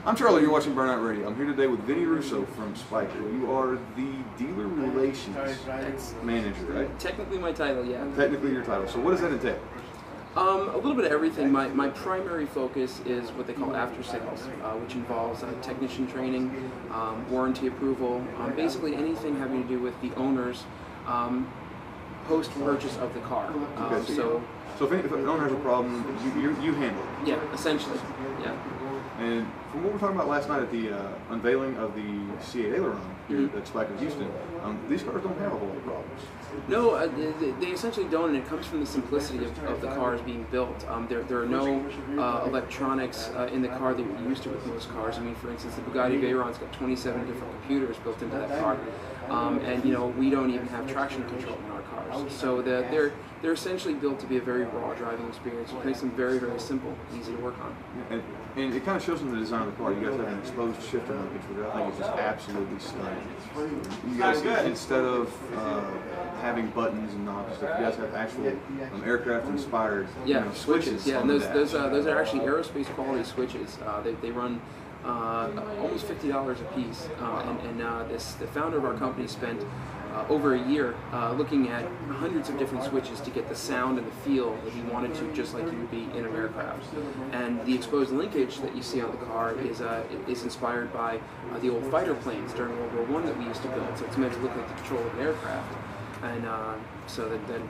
I'm Charlie, you're watching Burnout Radio. I'm here today with Vinnie Russo from Spyker. You are the dealer relations manager, right? Technically my title, yeah. Technically your title. So what does that entail? A little bit of everything. My primary focus is what they call after sales, which involves technician training, warranty approval, basically anything having to do with the owner's post-purchase of the car. Okay, so if an owner has a problem, you handle it? Yeah, essentially, yeah. And from what we were talking about last night at the unveiling of the C8 Aileron here at Spyker of Houston, these cars don't have a whole lot of problems. No, they essentially don't, and it comes from the simplicity of the cars being built. There are no electronics in the car that you're used to with most cars. I mean, for instance, the Bugatti Veyron's got 27 different computers built into that car, and you know, we don't even have traction control in our cars. So they're essentially built to be a very raw driving experience, which makes them very, very simple, easy to work on. And it kind of shows in the design of the car. You guys have an exposed shifter linkage, which I think is just absolutely stunning. You guys, instead of having buttons and knobs and stuff, you guys have actual aircraft-inspired switches. Yeah, and those are actually aerospace quality switches. They run almost $50 a piece, the founder of our company spent over a year looking at hundreds of different switches to get the sound and the feel that he wanted to, just like you would be in an aircraft. And the exposed linkage that you see on the car is inspired by the old fighter planes during World War I that we used to build. So it's meant to look like the control of an aircraft, and so that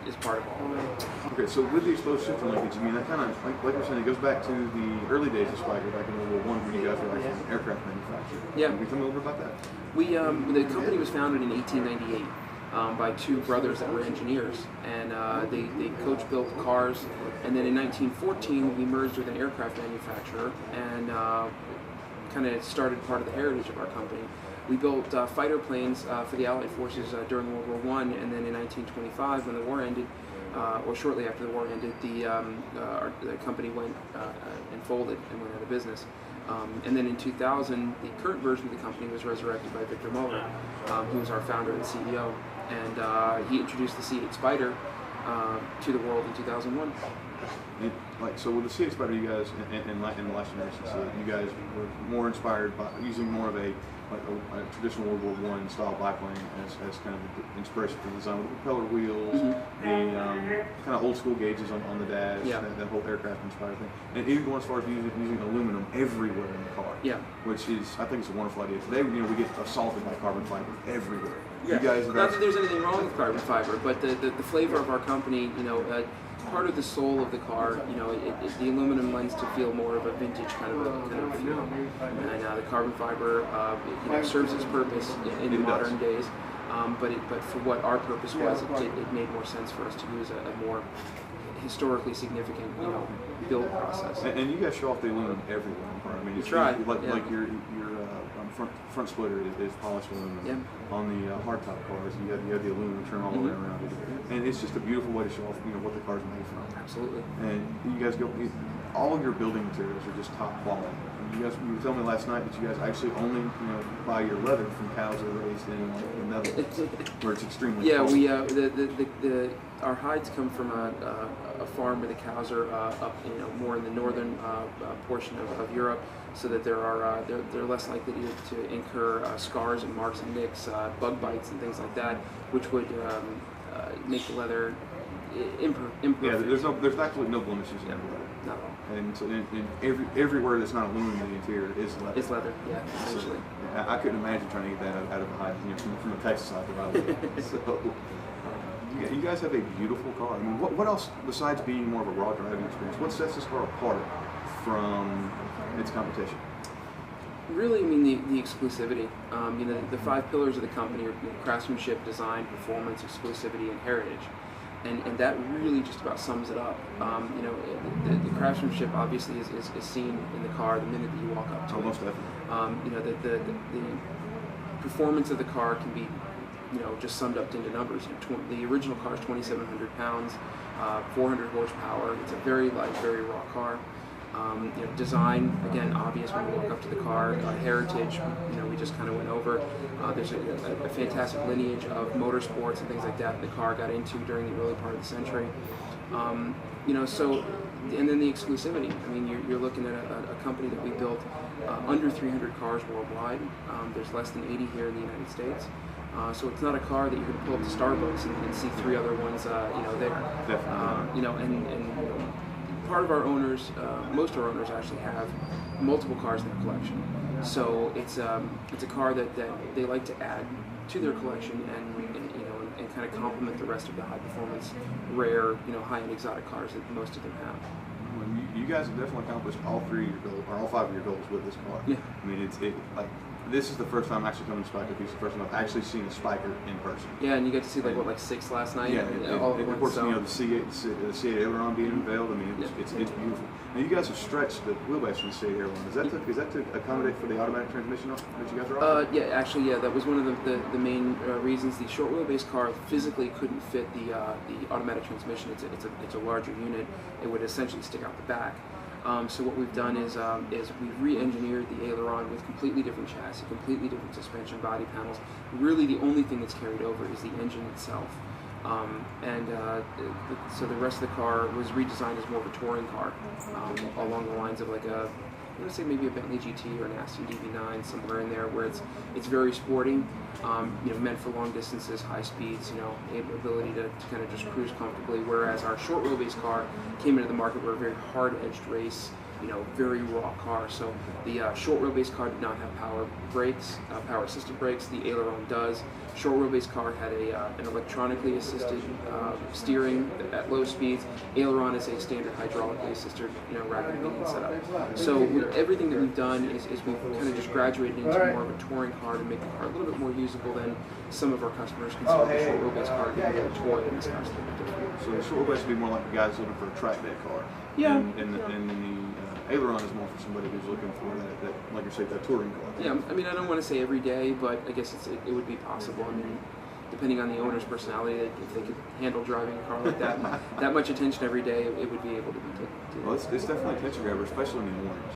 is part of all of it. Okay, so with the exposed shifter linkage, I mean, that kind of, like you're saying, it goes back to the early days of Spyker, back in World War I, when you guys were actually an aircraft manufacturer. Yeah. Can you tell me a little bit about that? The company was founded in 1898 by two brothers that were engineers, and they coach-built cars, and then in 1914 we merged with an aircraft manufacturer and kind of started part of the heritage of our company. We built fighter planes for the Allied forces during World War I, and then in 1925, when the war ended, or shortly after the war ended, the company went and folded and went out of business. And then in 2000, the current version of the company was resurrected by Victor Muller, who was our founder and CEO, and he introduced the C8 Spyder to the world in 2001. So with the C8 Spyder, you guys, in the last generation, you guys were more inspired by using more of a traditional World War I style biplane as kind of the inspiration for the design, with the propeller wheels, the kind of old school gauges on the dash, that whole aircraft inspired thing, and even going as far as using aluminum everywhere in the car, which is, I think, it's a wonderful idea. Today, we get assaulted by carbon fiber everywhere. Yeah. You guys, not that there's anything wrong with carbon fiber, but the flavor of our company, part of the soul of the car, the aluminum lends to feel more of a vintage kind of feel, and the carbon fiber serves its purpose in modern days. But for what our purpose was, it made more sense for us to use a more historically significant build process. And you guys show off the aluminum everywhere in the car. I mean, it's like your front splitter is polished aluminum. Yeah. On the hardtop cars, you have the aluminum trim all the way around it, and it's just a beautiful way to show off what the car's made from. Absolutely. And you guys all of your building materials are just top quality. And you were telling me last night that you guys actually only buy your leather from cows that are raised in the Netherlands, where it's extremely cold. We our hides come from a farm where the cows are up more in the northern portion of Europe, so that they're less likely to incur scars and marks and nicks, bug bites and things like that, which would make the leather imperfect. Yeah, there's actually no blemishes in the leather. Not at all. And so everywhere that's not aluminum in the interior is leather. It's leather, yeah, essentially. So, I couldn't imagine trying to get that out of the hide, from the Texas side of the highway. So, you guys have a beautiful car. I mean, what else, besides being more of a raw driving experience, what sets this car apart from its competition? Really, I mean, the exclusivity. The 5 pillars of the company are craftsmanship, design, performance, exclusivity, and heritage. And that really just about sums it up. The craftsmanship obviously is seen in the car the minute that you walk up to it. Most definitely. The performance of the car can be just summed up into numbers. The original car is 2,700 pounds, 400 horsepower. It's a very light, very raw car. Design, again, obvious when we walk up to the car. Heritage, we just kind of went over. There's a fantastic lineage of motorsports and things like that the car got into during the early part of the century. So, and then the exclusivity. I mean, you're looking at a company that we built under 300 cars worldwide. There's less than 80 here in the United States. So it's not a car that you're going to pull up to Starbucks and see 3 other ones, there. Definitely. And part of our owners, most of our owners actually have multiple cars in their collection. So it's a car that they like to add to their collection and kind of complement the rest of the high performance, rare, high-end exotic cars that most of them have. You guys have definitely accomplished all 3 of your goals, or all 5 of your goals with this car. Yeah. I mean, this is the first time I'm actually coming to Spyker. It's the first time I've actually seen a Spyker in person. Yeah, and you get to see like 6 last night. Yeah, all at of once. course, the C8 Aileron being unveiled. I mean, it's beautiful. Now, you guys have stretched the wheelbase from the C8 Aileron. Is that to accommodate for the automatic transmission that you guys are offering? Yeah, that was one of the main reasons. The short wheelbase car physically couldn't fit the automatic transmission. It's a larger unit. It would essentially stick out the back. So what we've done is we've re-engineered the Aileron with completely different chassis, completely different suspension body panels. Really, the only thing that's carried over is the engine itself. So the rest of the car was redesigned as more of a touring car, along the lines of like I'm going to say maybe a Bentley GT or an Aston DB9, somewhere in there, where it's very sporting, meant for long distances, high speeds, ability to kind of just cruise comfortably. Whereas our short wheelbase car came into the market with a very hard-edged race, very raw car. So the short wheelbase car did not have power brakes, power assisted brakes. The Aileron does. Short wheelbase car had an electronically assisted steering at low speeds. Aileron is a standard hydraulically assisted, rapid pinion setup. So everything that we've done is we've kind of just graduated into more of a touring car to make the car a little bit more usable than some of our customers consider the short wheelbase car to be a toy, and this car's a little bit different. So the short wheelbase would be more like the guys looking for a track day car. Yeah. And then the Aileron is more for somebody who's looking for that like you say, that touring car. Yeah, I mean, I don't want to say every day, but I guess it would be possible. I mean, depending on the owner's personality, if they could handle driving a car like that much attention every day, it would be able to be taken. Well, it's definitely a attention grabber, especially in the mornings.